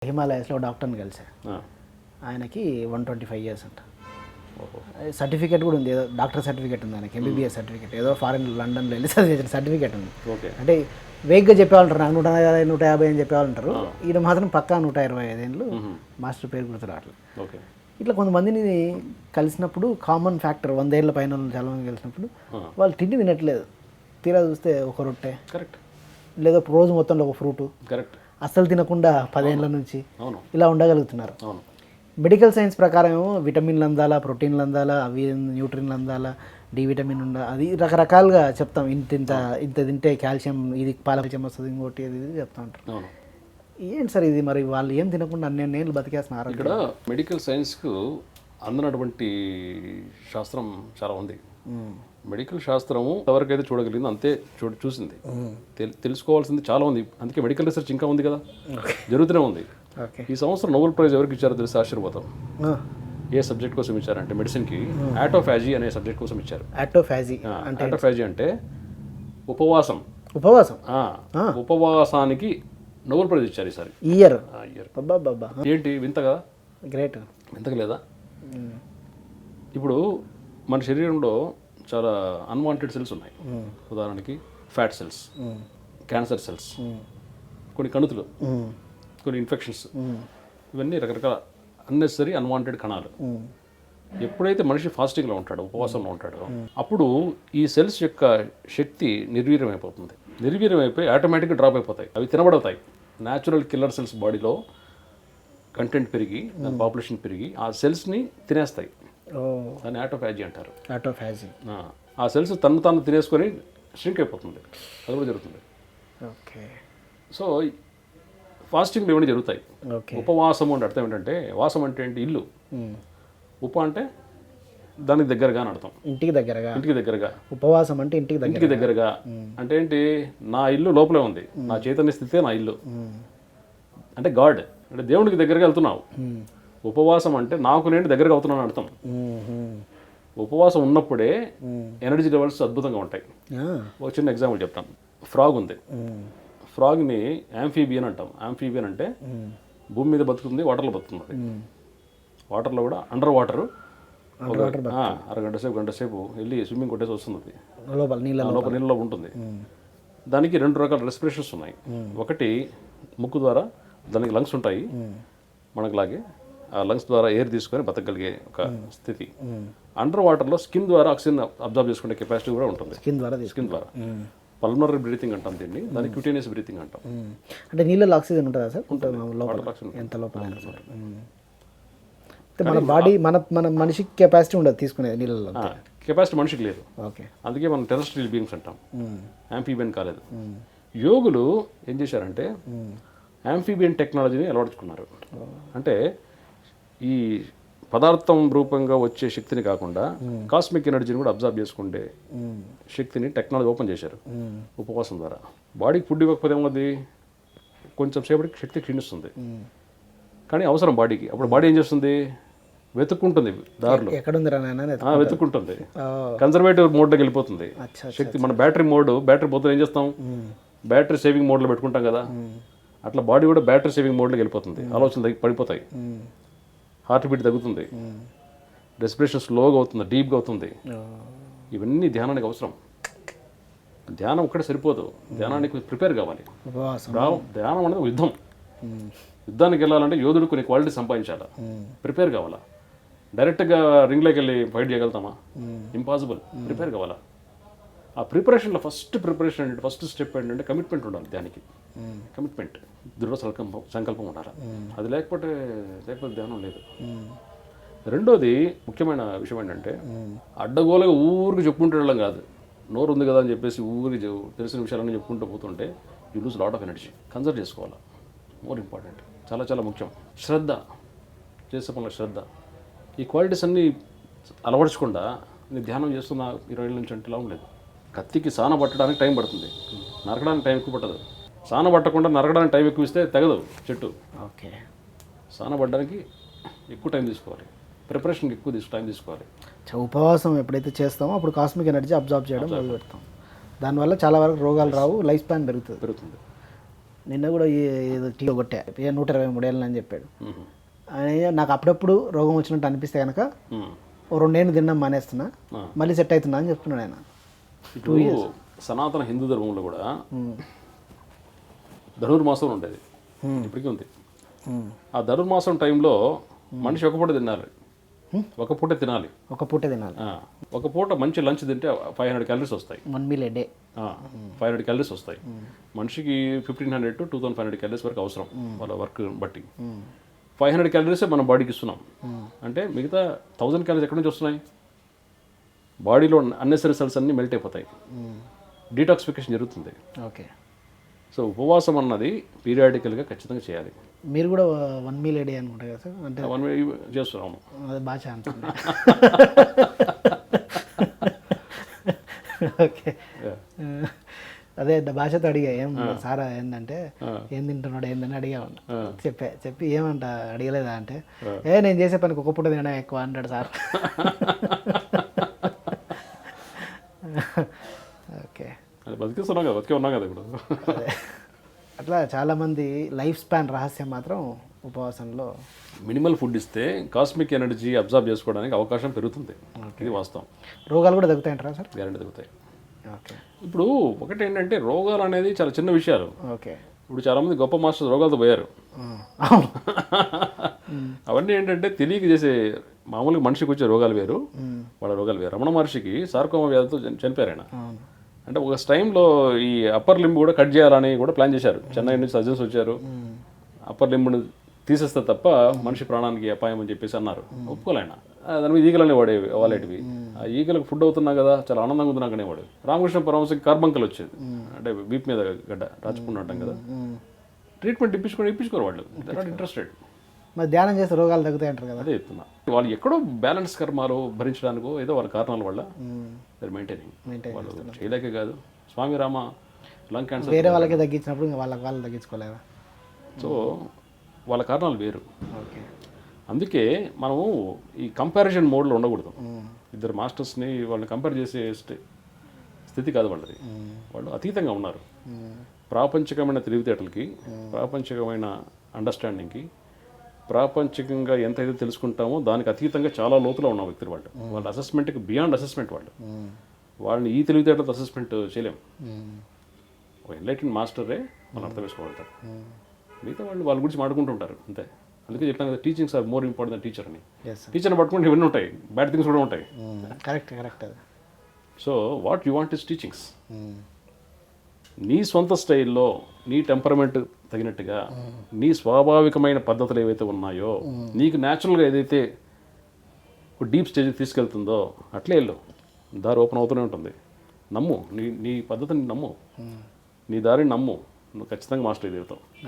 హిమాలయాస్లో డాక్టర్ని కలిసా. ఆయనకి 125 years అంట. సర్టిఫికేట్ కూడా ఉంది, ఏదో డాక్టర్ సర్టిఫికేట్ ఉంది ఆయనకి, ఎంబీబీఎస్ సర్టిఫికేట్, ఏదో ఫారెన్ లండన్లో వెళ్ళి చదివించిన సర్టిఫికేట్ ఉంది. అంటే వేగ్గా చెప్పేవాళ్ళంటారు, నాకు 150 అని చెప్పేవాళ్ళంటారు. ఈయన మాత్రం పక్కా 125 ఏళ్ళు, మాస్టర్ పేరు గుర్తు రావట్లేదు. ఇట్లా కొంతమందిని కలిసినప్పుడు కామన్ ఫ్యాక్టర్, 100 ఏళ్ళ పైన చాలా మంది కలిసినప్పుడు వాళ్ళు తిండి తినట్లేదు, తీరా చూస్తే ఒక రొట్టె కరెక్ట్, లేదా రోజు మొత్తంలో ఒక ఫ్రూటు కరెక్ట్, అస్సలు తినకుండా 10 ఏళ్ళ నుంచి ఇలా ఉండగలుగుతున్నారు. మెడికల్ సైన్స్ ప్రకారం ఏమో విటమిన్లు అందాలా, ప్రోటీన్లు అందాలా, అవి న్యూట్రిన్లు అందాలా, డి విటమిన్ ఉండాలి, అది రకరకాలుగా చెప్తాం. ఇంత తింటే కాల్షియం, ఇది కాల్షియం వస్తుంది, ఇంకోటి ఇది చెప్తా ఉంటారు. ఏంటి సార్ ఇది? మరి వాళ్ళు ఏం తినకుండా అన్ని ఏళ్ళు బతికేస్తున్నారు. ఇక్కడ మెడికల్ సైన్స్కు అందనటువంటి శాస్త్రం చాలా ఉంది. మెడికల్ శాస్త్రము ఎవరికైతే చూడగలిగింది అంతే చూసింది. తెలుసుకోవాల్సింది చాలా ఉంది. అందుకే మెడికల్ రీసెర్చ్ ఇంకా ఉంది కదా, జరుగుతూనే ఉంది. ఈ సంవత్సరం నోబెల్ ప్రైజ్ ఎవరికి ఇచ్చారో తెలిసి ఆశీర్వాదం. ఏ సబ్జెక్ట్ కోసం ఇచ్చారంటే మెడిసిన్కి ఆటోఫాజీ అనే సబ్జెక్ట్ కోసం ఇచ్చారు. ఆటోఫాజీ అంటే ఉపవాసం, ఉపవాసానికి నోబెల్ ప్రైజ్ ఇచ్చారు ఈసారి. ఇయర్ ఏంటి వింతగా? గ్రేట్, వింతగా లేదా? ఇప్పుడు మన శరీరంలో చాలా అన్వాంటెడ్ సెల్స్ ఉన్నాయి. ఉదాహరణకి ఫ్యాట్ సెల్స్, క్యాన్సర్ సెల్స్, కొన్ని కణుతులు, కొన్ని ఇన్ఫెక్షన్స్, ఇవన్నీ రకరకాల అన్నెసరీ అన్వాంటెడ్ కణాలు. ఎప్పుడైతే మనిషి ఫాస్టింగ్లో ఉంటాడో, ఉపవాసంలో ఉంటాడో, అప్పుడు ఈ సెల్స్ యొక్క శక్తి నిర్వీర్యమైపోతుంది. నిర్వీర్యమైపోయి ఆటోమేటిక్గా డ్రాప్ అయిపోతాయి, అవి తినబడతాయి. న్యాచురల్ కిల్లర్ సెల్స్ బాడీలో కంటెంట్ పెరిగి, దాని పాపులేషన్ పెరిగి ఆ సెల్స్ని తినేస్తాయి. దాన్ని ఆటోఫాజీ అంటారు. ఆ సెల్స్ తను తినేసుకొని ష్రింక్ అయిపోతుంది, అది కూడా జరుగుతుంది. సో ఫాస్టింగ్లో ఇవన్నీ జరుగుతాయి. ఉపవాసము అంటే అర్థం ఏంటంటే, వాసం అంటే ఏంటి? ఇల్లు. ఉప అంటే దానికి దగ్గరగా అని అర్థం, ఇంటికి దగ్గరగా. ఉపవాసం అంటే ఇంటికి దగ్గరగా అంటే ఏంటి? నా ఇల్లు లోపలే ఉంది, నా చైతన్య స్థితే నా ఇల్లు. అంటే గాడ్ అంటే దేవుడికి దగ్గరగా వెళ్తున్నావు. ఉపవాసం అంటే నాకు నేను దగ్గరగా అవుతున్నాను అర్థం. ఉపవాసం ఉన్నప్పుడే ఎనర్జీ లెవెల్స్ అద్భుతంగా ఉంటాయి. ఒక చిన్న ఎగ్జాంపుల్ చెప్తాను. ఫ్రాగ్ ఉంది. ఫ్రాగ్ని యాంఫీబియన్ అంటాం. యాంఫీబియన్ అంటే భూమి మీద బతుకుతుంది, వాటర్లో బతుకుతుంది. వాటర్లో కూడా అండర్ వాటర్ అరగంట సేపు, గంట సేపు వెళ్ళి స్విమ్మింగ్ కొట్టేసి వస్తుంది, లోపల నీళ్ళలో ఉంటుంది. దానికి 2 రకాల రెస్పిరేషన్స్ ఉన్నాయి. ఒకటి ముక్కు ద్వారా, దానికి లంగ్స్ ఉంటాయి మనకులాగే, ఆ లంగ్స్ ద్వారా ఎయిర్ తీసుకొని బతకగలిగే ఒక స్థితి. అండర్ వాటర్లో స్కిన్ ద్వారా ఆక్సిజన్ అబ్జర్వ్ చేసుకునే కెపాసిటీ కూడా ఉంటుంది. స్కిన్ ద్వారా పల్మనరీ బ్రీతింగ్ అంటాం దీన్ని, దాన్ని క్యూటేనియస్ బ్రీతింగ్ అంటాం. అంటే నీళ్ళలో ఆక్సిజన్ ఉంటుందా సార్? ఎంత లోపల మన బాడీ, మన మనిషికి కెపాసిటీ ఉండదు తీసుకునేది నీళ్ళలో. కెపాసిటీ మనిషికి లేదు. అందుకే మనం టెరెస్ట్రియల్ బీయింగ్స్ అంటాం, యాంఫీబియన్ కాలేదు. యోగులు ఏం చేశారంటే యాంఫీబియన్ టెక్నాలజీని అలవర్చుకున్నారు. అంటే ఈ పదార్థం రూపంగా వచ్చే శక్తిని కాకుండా కాస్మిక్ ఎనర్జీని కూడా అబ్జర్వ్ చేసుకుంటే శక్తిని టెక్నాలజీ ఓపెన్ చేశారు ఉపవాసం ద్వారా. బాడీకి ఫుడ్ ఇవ్వకపోతే ఏమవుతుంది? కొంచెం సేపటికి శక్తి క్షీణిస్తుంది, కానీ అవసరం బాడీకి. అప్పుడు బాడీ ఏం చేస్తుంది? వెతుక్కుంటుంది, దారిలో వెతుక్కుంటుంది, కన్జర్వేటివ్ మోడ్లోకి వెళ్ళిపోతుంది శక్తి. మన బ్యాటరీ పోతే ఏం చేస్తాం? బ్యాటరీ సేవింగ్ మోడ్లో పెట్టుకుంటాం కదా, అట్లా బాడీ కూడా బ్యాటరీ సేవింగ్ మోడ్లోకి వెళ్ళిపోతుంది. ఆలోచనలు పడిపోతాయి, హార్ట్ బీట్ తగ్గుతుంది, రెస్పిరేషన్ స్లోగా అవుతుంది, డీప్గా అవుతుంది. ఇవన్నీ ధ్యానానికి అవసరం. ధ్యానం ఒక్కటే సరిపోదు, ధ్యానానికి ప్రిపేర్ కావాలి. ధ్యానం అనేది యుద్ధం. యుద్ధానికి వెళ్ళాలంటే యోధుడు కొన్ని క్వాలిటీ సంపాదించాలా, ప్రిపేర్ కావాలా. డైరెక్ట్గా రింగ్లోకి వెళ్ళి ఫైట్ చేయగలుగుతామా? ఇంపాసిబుల్. ప్రిపేర్ కావాలా. ఆ ప్రిపరేషన్లో ఫస్ట్ స్టెప్ ఏంటంటే కమిట్మెంట్ ఉండాలి. దానికి కమిట్మెంట్, దృఢ సంకల్పం ఉండాలి. అది లేకపోతే ధ్యానం లేదు. రెండోది ముఖ్యమైన విషయం ఏంటంటే, అడ్డగోలుగా ఊరికి చెప్పుకుంటూ వెళ్ళడం కాదు. నోరు ఉంది కదా అని చెప్పేసి ఊరికి తెలిసిన విషయాలన్నీ చెప్పుకుంటూ పోతుంటే you lose lot of energy. Conserve చేసుకోవాలి, మోర్ ఇంపార్టెంట్, చాలా చాలా ముఖ్యం. శ్రద్ధ, చేసే పనుల శ్రద్ధ, ఈ క్వాలిటీస్ అన్నీ అలవర్చకుండా నేను ధ్యానం చేస్తున్న 20 ఏళ్ళ నుంచి అంటే లాభం లేదు. కత్తికి సాన పట్టడానికి టైం పడుతుంది, నరకడానికి టైం ఎక్కువ పట్టదు. సాన పట్టకుండా నరకడానికి టైం ఎక్కువ ఇస్తే తెగదు చెట్టు. సాన పట్టడానికి ఎక్కువ టైం తీసుకోవాలి, ప్రిపరేషన్కి ఎక్కువ టైం తీసుకోవాలి. ఉపవాసం ఎప్పుడైతే చేస్తామో అప్పుడు కాస్మిక్ ఎనర్జీ అబ్జర్వ్ చేయడం మొదలు పెడతాం. దానివల్ల చాలా వరకు రోగాలు రావు, లైఫ్ స్పాన్ పెరుగుతుంది. నిన్న కూడా ఏదో టీలో కొట్టా 123 ఏళ్ళు అని చెప్పాడు. నాకు అప్పుడప్పుడు రోగం వచ్చినట్టు అనిపిస్తే కనుక ఓ 2 ఏళ్ళు తిన్నాం మానేస్తున్నా, మళ్ళీ సెట్ అవుతున్నా అని చెప్తున్నాడు ఆయన. ఇప్పుడు సనాతన హిందూ ధర్మంలో కూడా ధనుర్మాసం ఉండేది, ఇప్పటికీ ఉంది. ఆ ధనుర్మాసం టైంలో మనిషి ఒక పూట తినాలి, ఒక పూట తినాలి, ఒక పూట మంచి లంచ్ తింటే 500 క్యాలరీస్ వస్తాయి. 1 meal a day 500 క్యాలరీస్ వస్తాయి. మనిషికి 1500 to 2500 క్యాలరీస్ వరకు అవసరం వాళ్ళ వర్క్ బట్టి. 500 క్యాలరీసే మన బాడీకి ఇస్తున్నాం. అంటే మిగతా 1000 క్యాలరీస్ ఎక్కడి నుంచి వస్తున్నాయి? బాడీలో అన్నెసరీ సెల్స్ అన్నీ మెల్ట్ అయిపోతాయి, డీటాక్సిఫికేషన్ జరుగుతుంది. ఓకే. సో ఉపవాసం అన్నది పీరియాడికల్గా ఖచ్చితంగా చేయాలి. మీరు కూడా 1 meal a day అనుకుంటా కదా సార్? అంటే 1 meal చేస్తున్నాము. అది భాష అంటుంది. ఓకే. అదే భాషతో అడిగా ఏం సారా ఏంటంటే ఏం తింటున్నాడు ఏందని అడిగా, చెప్పి ఏమంట అడగలేదా అంటే నేను చేసే పనికి ఒక పూట తినడం ఎక్కువ అంటాడు సార్. ఓకే. బతికిస్తున్నాం కదా, బతికే ఉన్నాం కదా ఇప్పుడు. అట్లా చాలామంది లైఫ్ స్పాన్ రహస్యం మాత్రం ఉపవాసంలో మినిమల్ ఫుడ్ ఇస్తే కాస్మిక్ ఎనర్జీ అబ్జర్వ్ చేసుకోవడానికి అవకాశం పెరుగుతుంది. ఇది వాస్తవం. రోగాలు కూడా తగ్గుతాయంటారా సార్? గ్యారెంటీ తగ్గుతాయి. ఓకే. ఇప్పుడు ఒకటి ఏంటంటే రోగాలు అనేది చాలా చిన్న విషయాలు. ఓకే. ఇప్పుడు చాలామంది గొప్ప మాస్టర్స్ రోగాలతో పోయారు. అవన్నీ ఏంటంటే తెలియక చేసే, మామూలుగా మనిషికి వచ్చే రోగాలు వేరు, వాళ్ళ రోగాలు వేరు. రమణ మహర్షికి సార్కోమా వ్యాధితో చనిపోయారు ఆయన. అంటే ఒక టైంలో ఈ అప్పర్ లింబ్ కూడా కట్ చేయాలని కూడా ప్లాన్ చేశారు. చెన్నై నుంచి సర్జన్స్ వచ్చారు, అప్పర్ లింబ్ను తీసేస్తే తప్ప మనిషి ప్రాణానికి అపాయం అని చెప్పేసి అన్నారు. ఒప్పుకోలే ఆయన. దాని మీద ఈగలనే వాడేటివి. ఆ ఈగలకు ఫుడ్ అవుతున్నా కదా, చాలా ఆనందంగా ఉంది నాకు అనేవాడు. రామకృష్ణ పరమహంసకి కార్బంకలు వచ్చేది, అంటే వీప్ మీద గడ్డ రాచుకుని అంటాం కదా. ట్రీట్మెంట్ ఇప్పించుకోరు వాళ్ళు, దే నాట్ ఇంట్రెస్టెడ్. మరి ధ్యానం చేస్తే రోగాలు తగ్గుతాయి అంటారు కదా? అదే చెప్తున్నా. వాళ్ళు ఎక్కడో బ్యాలెన్స్ కర్మాలు భరించడానికో ఏదో వాళ్ళ కారణాల వల్ల మెయింటైనింగ్ వాళ్ళు చేయలేకే కాదు. స్వామి రామ లంగ్ క్యాన్సర్ వేరే వాళ్ళకి తగ్గించినప్పుడు ఇంకా వాళ్ళు తగ్గించుకోలేదా? సో వాళ్ళ కారణాలు వేరు. ఓకే. అందుకే మనము ఈ కంపారిజన్ మోడ్లో ఉండకూడదు. ఇద్దరు మాస్టర్స్ని వాళ్ళని కంపేర్ చేసే స్థితి కాదు వాళ్ళది. వాళ్ళు అతీతంగా ఉన్నారు. ప్రాపంచికమైన తెలివితేటలకి, ప్రాపంచికమైన అండర్స్టాండింగ్కి, ప్రాపంచికంగా ఎంతైతే తెలుసుకుంటామో దానికి అతీతంగా చాలా లోతులో ఉన్న వ్యక్తులు వాళ్ళు. వాళ్ళ అసెస్మెంట్కి బియాండ్ అసెస్మెంట్ వాళ్ళు. వాళ్ళని ఈ తెలివితేటలతో అసెస్మెంట్ చేయలేము. ఒక ఎన్లైటెడ్ మాస్టరే మనం అర్థం చేసుకోగలుగుతారు. మిగతా వాళ్ళు వాళ్ళ గురించి మాట్లాడుకుంటుంటారు అంతే. అందుకే చెప్పాను కదా, teachings are more important than teacher అని. టీచర్ని పట్టుకుంటే ఇవన్నీ ఉంటాయి, బ్యాడ్ థింగ్స్ కూడా ఉంటాయి. Correct. So what you want is teachings. నీ సొంత స్టైల్లో, నీ టెంపరమెంట్ తగినట్టుగా, నీ స్వాభావికమైన పద్ధతులు ఏవైతే ఉన్నాయో, నీకు న్యాచురల్గా ఏదైతే డీప్ స్టేజ్కి తీసుకెళ్తుందో అట్లే వెళ్ళు. దారి ఓపెన్ అవుతూనే ఉంటుంది. నమ్ము, నీ పద్ధతిని నమ్ము, నీ దారిని నమ్ము, నువ్వు ఖచ్చితంగా మాస్టర్ ఎదుగుతావు.